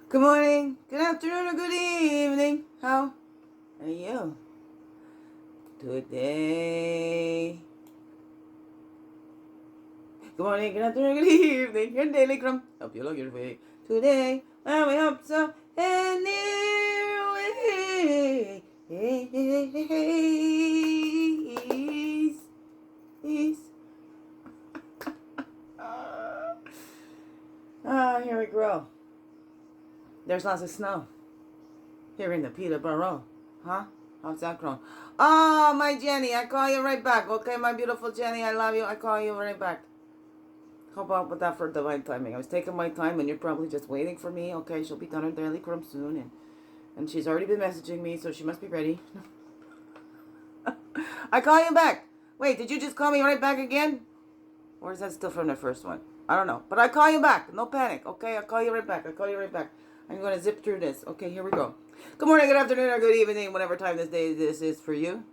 Good morning, good afternoon, or good evening. How are you today? Good morning, good afternoon, good evening. Your daily crumb. Help you along your way today. Well, we hope so. And near way. Here we grow. There's lots of snow here in the Peterborough. Huh? How's that growing? Oh, my Jenny, I call you right back. Okay, my beautiful Jenny, I love you. I call you right back. How about with that for divine timing? I was taking my time and you're probably just waiting for me. Okay, she'll be done her daily crumb soon. And she's already been messaging me, so she must be ready. I call you back. Wait, did you just call me right back again? Or is that still from the first one? I don't know. But I call you back. No panic. Okay, I'll call you right back. I'm going to zip through this. Okay, here we go. Good morning, good afternoon, or good evening, whatever time this day this is for you.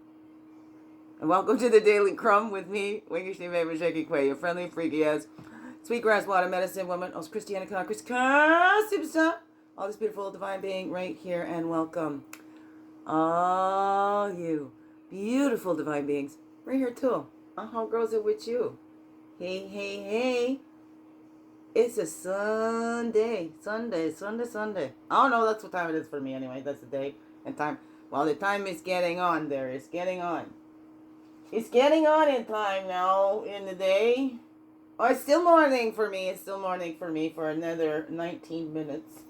And welcome to the Daily Crumb with me, Winkish Favorite Shaky Quay, your friendly, freaky ass, sweetgrass water medicine woman, Christiana Superstar, all this beautiful divine being right here, and welcome. All you beautiful divine beings right here too. How goes it with you? Hey. It's a Sunday. Sunday. I don't know, that's what time it is for me anyway. That's the day and time. Well, the time is getting on there. It's getting on. It's getting on in time now in the day. Oh, it's still morning for me. For another 19 minutes.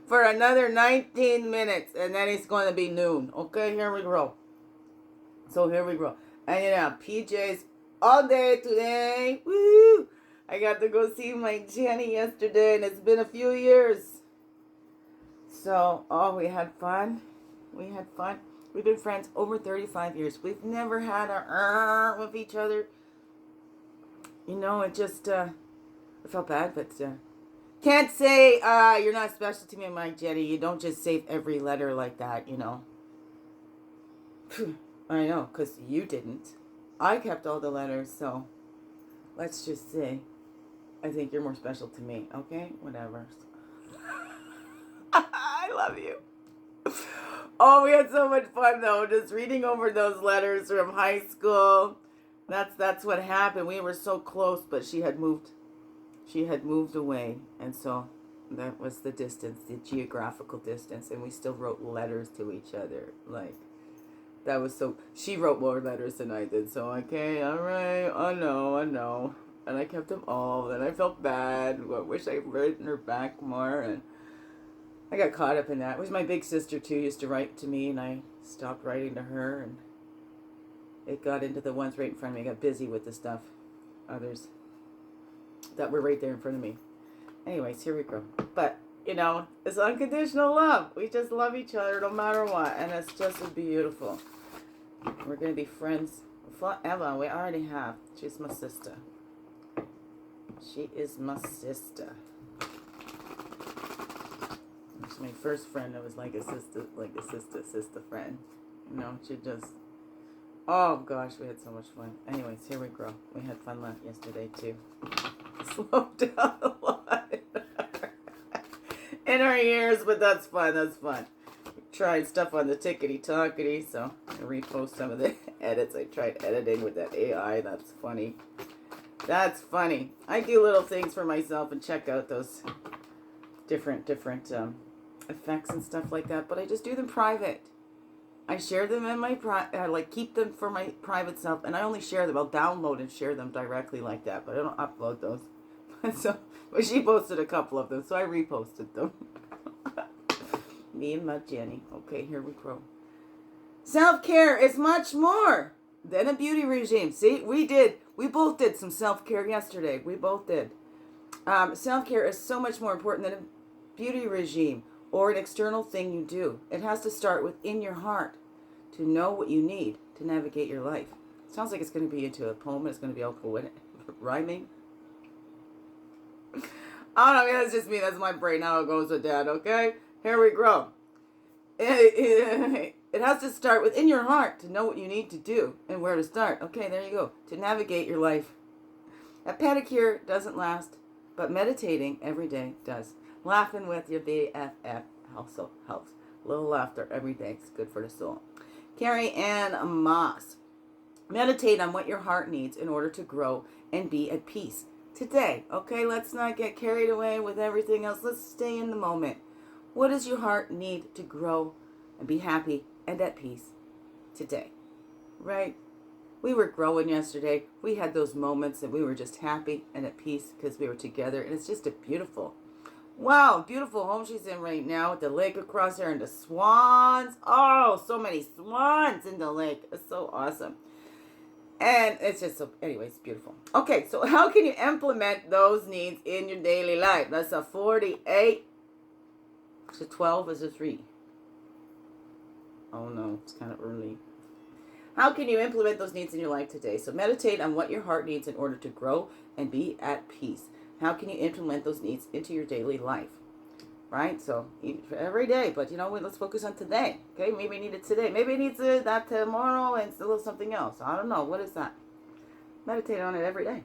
For another 19 minutes. And then it's going to be noon. Okay, here we go. So here we go. And PJs all day today. Woo! I got to go see my Jenny yesterday, and it's been a few years. So, we had fun. We've been friends over 35 years. We've never had a with each other. It just, I felt bad, but can't say you're not special to me, my Jenny. You don't just save every letter like that, I know, because you didn't. I kept all the letters, so let's just say I think you're more special to me, okay? Whatever. I love you. Oh, we had so much fun, though, just reading over those letters from high school. That's what happened. We were so close, but she had moved away, and so that was the distance, the geographical distance, and we still wrote letters to each other, like... That was so... She wrote more letters than I did, so okay, alright, I know. And I kept them all, and I felt bad. I wish I'd written her back more, and I got caught up in that. It was my big sister, too, used to write to me, and I stopped writing to her, and it got into the ones right in front of me. I got busy with the stuff. Others that were right there in front of me. Anyways, here we go. But... it's unconditional love. We just love each other no matter what, and it's just beautiful. We're going to be friends forever. We already have. She's my sister. She is my sister. She's my first friend that was like a sister friend. She just... Oh, gosh, we had so much fun. Anyways, here we go. We had fun yesterday, too. Slow down a lot. In our ears, but that's fun. We tried stuff on the tickety-tockety, so I repost some of the edits. I tried editing with that AI. That's funny. I do little things for myself and check out those different effects and stuff like that, but I just do them private. I share them in my keep them for my private self, and I only share them. I'll download and share them directly like that, but I don't upload those. But she posted a couple of them, so I reposted them. Me and my Jenny. Okay, here we go. Self-care is much more than a beauty regime. See, we both did some self-care yesterday. We both did. Self-care is so much more important than a beauty regime or an external thing you do. It has to start within your heart to know what you need to navigate your life. Sounds like it's going to be into a poem, and it's going to be all poetic, rhyming. I don't know, that's just me. That's my brain. How it goes with that, okay? Here we go. It has to start within your heart to know what you need to do and where to start. Okay, there you go. To navigate your life. A pedicure doesn't last But meditating every day does. Laughing with your BFF also helps. A little laughter every day is good for the soul. Carrie-Anne Moss. Meditate on what your heart needs in order to grow and be at peace today. Okay, let's not get carried away with everything else. Let's stay in the moment. What does your heart need to grow and be happy and at peace today? Right? We were growing yesterday. We had those moments that we were just happy and at peace because we were together. And it's just a beautiful, wow, beautiful home she's in right now with the lake across there and the swans. Oh, so many swans in the lake. It's so awesome. And it's just so, anyway, it's beautiful. Okay, so how can you implement those needs in your daily life? That's a 48 to 12 is a 3. Oh no, it's kind of early. How can you implement those needs in your life today? So meditate on what your heart needs in order to grow and be at peace. How can you implement those needs into your daily life? Right? So every day, but you know what? Let's focus on today. Okay? Maybe I need it today. Maybe I need that tomorrow and a little something else. I don't know. What is that? Meditate on it every day.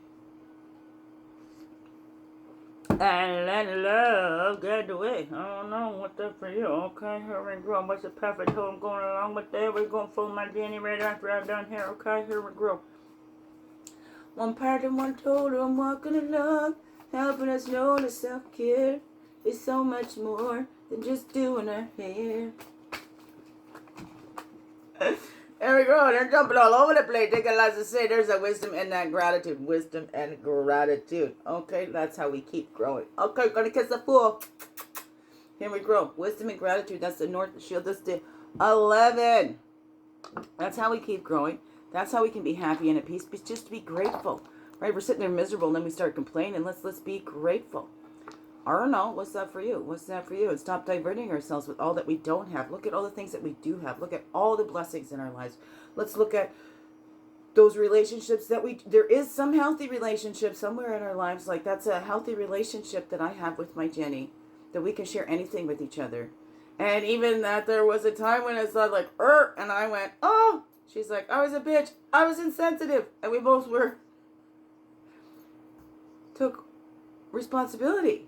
And let love get the way. I don't know what's that for you. Okay, here we go. What's the Path Totem going along with there? We're going for my journey right after I'm done here. Okay, here we go. One part and one total, walking along, helping us know that self-care is so much more than just doing our hair. There we go. They're jumping all over the place. They got lots to say. There's a wisdom and that gratitude. Wisdom and gratitude. Okay, that's how we keep growing. Okay, gonna kiss the fool. Here we grow. Wisdom and gratitude. That's the North Shield. That's the 11. That's how we keep growing. That's how we can be happy and at peace. Just to be grateful. Right? We're sitting there miserable and then we start complaining. Let's be grateful. I don't know. What's that for you? What's that for you? And stop diverting ourselves with all that we don't have. Look at all the things that we do have. Look at all the blessings in our lives. Let's look at those relationships that there is some healthy relationship somewhere in our lives. Like that's a healthy relationship that I have with my Jenny. That we can share anything with each other. And even that there was a time when it's like, and I went, oh. She's like, I was a bitch. I was insensitive. And we both took responsibility.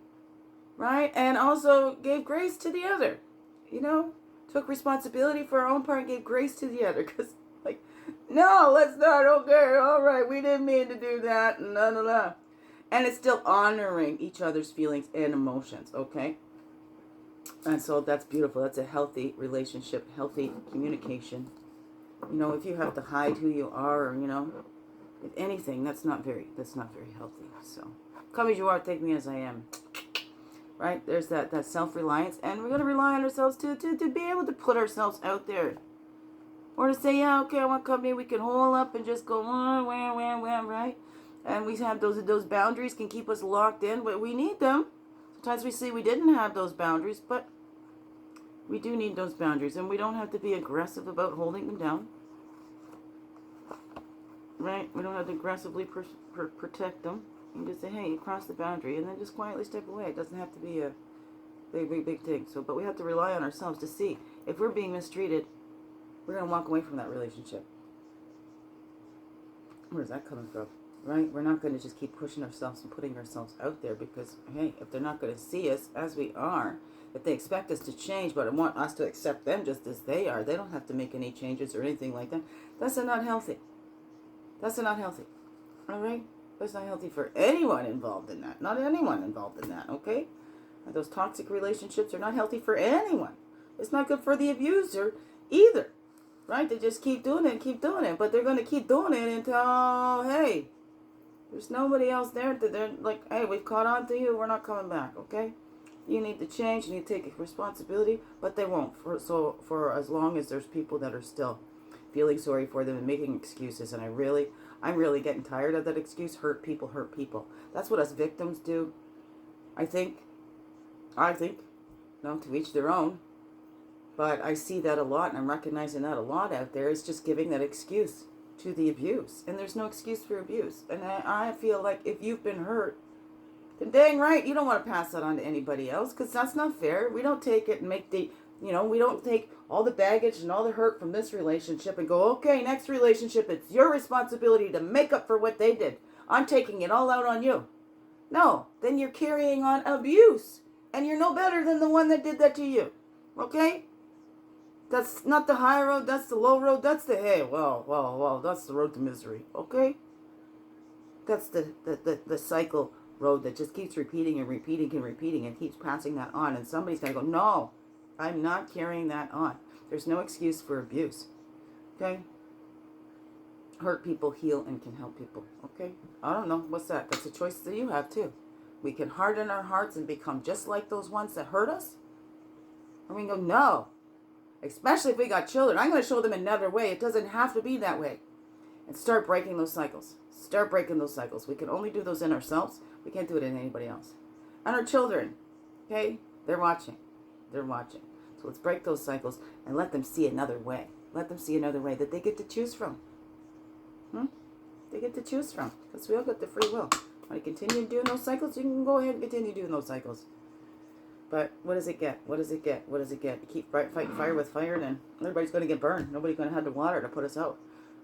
Right? And also gave grace to the other. You know? Took responsibility for our own part and gave grace to the other. Because, like, no, let's not. Okay, all right. We didn't mean to do that. No. And it's still honoring each other's feelings and emotions. Okay? And so that's beautiful. That's a healthy relationship. Healthy communication. You know, if you have to hide who you are or, you know, if anything, that's not very healthy. So, come as you are, take me as I am. Right? There's that self-reliance. And we're going to rely on ourselves to be able to put ourselves out there. Or to say, yeah, okay, I want company. We can hole up and just go, wham, right? And we have those boundaries can keep us locked in, but we need them. Sometimes we say we didn't have those boundaries, but we do need those boundaries. And we don't have to be aggressive about holding them down. Right? We don't have to aggressively protect them. You just say, hey, you crossed the boundary, and then just quietly step away. It doesn't have to be a big thing. So, but we have to rely on ourselves to see if we're being mistreated, we're going to walk away from that relationship. Where's that coming from? Right? We're not going to just keep pushing ourselves and putting ourselves out there because, hey, if they're not going to see us as we are, if they expect us to change, but want us to accept them just as they are, they don't have to make any changes or anything like that. That's not healthy. That's not healthy. All right? That's not healthy for anyone involved in that. Not anyone involved in that, okay? And those toxic relationships are not healthy for anyone. It's not good for the abuser either, right? They just keep doing it and keep doing it. But they're going to keep doing it until, hey, there's nobody else there. They're like, hey, we've caught on to you. We're not coming back, okay? You need to change. You need to take responsibility. But they won't. For as long as there's people that are still feeling sorry for them and making excuses. And I'm really getting tired of that excuse. Hurt people. That's what us victims do. I think, no, to each their own. But I see that a lot, and I'm recognizing that a lot out there. It's just giving that excuse to the abuse. And there's no excuse for abuse. And I feel like if you've been hurt, then dang right, you don't want to pass that on to anybody else, because that's not fair. We don't take it and we don't take all the baggage and all the hurt from this relationship and go, okay, next relationship, it's your responsibility to make up for what they did. I'm taking it all out on you. No, then you're carrying on abuse. And you're no better than the one that did that to you. Okay? That's not the high road, that's the low road, that's the, hey, well, that's the road to misery. Okay? That's the cycle road that just keeps repeating and repeating and repeating and keeps passing that on. And somebody's going to go, no, I'm not carrying that on. There's no excuse for abuse. Okay? Hurt people heal and can help people. Okay? I don't know. What's that? That's a choice that you have too. We can harden our hearts and become just like those ones that hurt us. Or we can go, no. Especially if we got children. I'm going to show them another way. It doesn't have to be that way. And start breaking those cycles. Start breaking those cycles. We can only do those in ourselves. We can't do it in anybody else. And our children, okay? They're watching. They're watching. So let's break those cycles and let them see another way. Let them see another way that they get to choose from. They get to choose from. Because we all got the free will. Want to continue doing those cycles? You can go ahead and continue doing those cycles. But what does it get? What does it get? What does it get? You keep fighting fire with fire, then everybody's going to get burned. Nobody's going to have the water to put us out.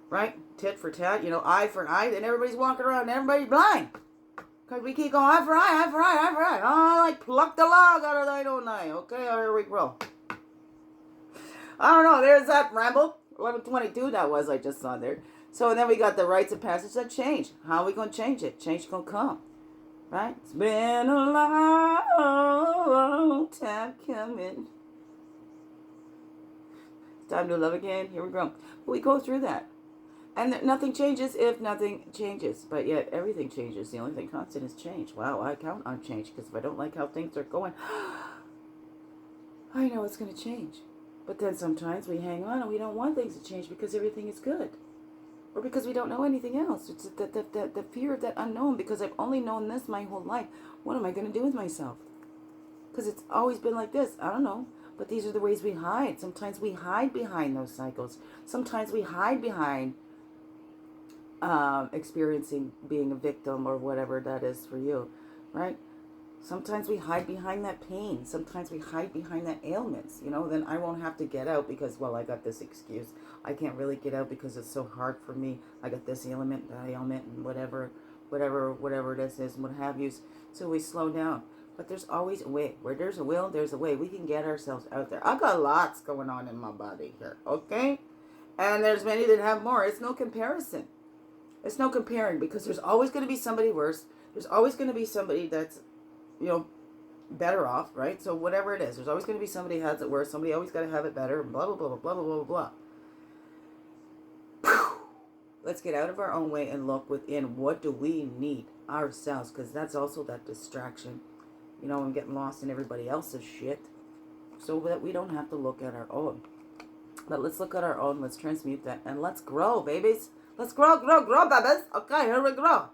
Right? Tit for tat, eye for eye, then everybody's walking around and everybody's blind. Because we keep going eye for eye, eye for eye, eye for eye. Oh, like pluck the log out of thine own eye. Okay, here we go. I don't know, there's that ramble. 11:22 that was, I just saw there. So then we got the rites of passage that change. How are we going to change it? Change going to come. Right? It's been a long time coming. It's time to love again. Here we go. But we go through that. And nothing changes if nothing changes. But yet everything changes. The only thing constant is change. Wow, I count on change. Because if I don't like how things are going, I know it's going to change. But then sometimes we hang on and we don't want things to change because everything is good. Or because we don't know anything else. It's the fear of that unknown. Because I've only known this my whole life. What am I going to do with myself? Because it's always been like this. I don't know. But these are the ways we hide. Sometimes we hide behind those cycles. Sometimes we hide behind experiencing being a victim or whatever that is for you. Right? Sometimes we hide behind that pain. Sometimes we hide behind that ailments. Then I won't have to get out because, well, I got this excuse. I can't really get out because it's so hard for me. I got this ailment, that ailment, and whatever this is, and what have you. So we slow down. But there's always a way. Where there's a will, there's a way. We can get ourselves out there. I got lots going on in my body here, okay? And there's many that have more. It's no comparison. It's no comparing because there's always going to be somebody worse. There's always going to be somebody that's better off, right? So whatever it is, there's always going to be somebody who has it worse. Somebody always got to have it better, blah, blah, blah, blah, blah, blah, blah, blah. Let's get out of our own way and look within. What do we need ourselves? Because that's also that distraction, and getting lost in everybody else's shit so that we don't have to look at our own. But let's look at our own. Let's transmute that. And let's grow, babies. Let's grow, babies. Okay, here we grow.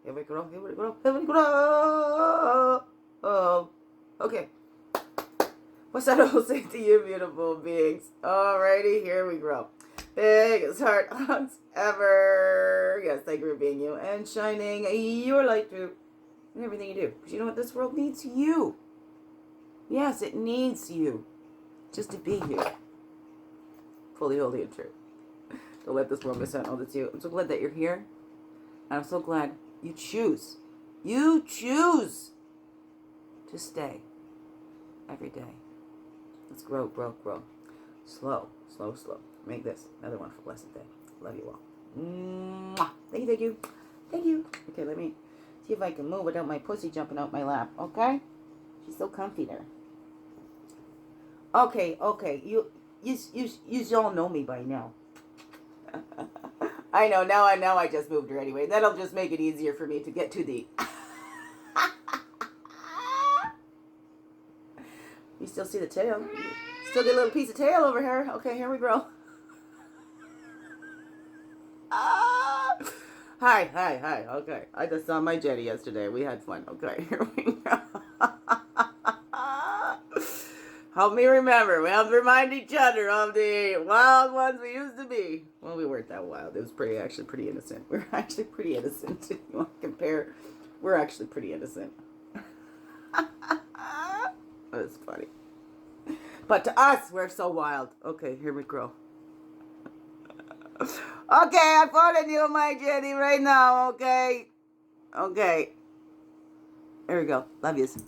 Here we grow, here we grow, here we grow. Oh, okay. What's that all say to you, beautiful beings? Alrighty, here we grow. Biggest heart hugs ever. Yes, thank you for being you and shining your light through in everything you do. Because you know what? This world needs you. Yes, it needs you. Just to be here. Fully, holy, and true. Don't let this world miss out. Oh, that's you. I'm so glad that you're here. And I'm so glad you choose. You choose to stay every day. Let's grow, grow, grow. Slow, slow, slow. Make this another wonderful, blessed day. Love you all. Mwah. Thank you, thank you. Thank you. Okay, let me see if I can move without my pussy jumping out my lap. Okay? She's so comfy there. Okay. You all know me by now. I know, now I just moved her anyway. That'll just make it easier for me to get to the... You still see the tail. Still get a little piece of tail over here. Okay, here we go. Hi. Okay, I just saw my Jetty yesterday. We had fun. Okay, here we go. Help me remember. We have to remind each other of the wild ones we used to be. Well, we weren't that wild. It was actually pretty innocent. We're actually pretty innocent. If you want to compare, we're actually pretty innocent. That's funny. But to us, we're so wild. Okay, here we go. Okay, I'm phoning you, my Jenny, right now, okay? Okay. There we go. Love yous.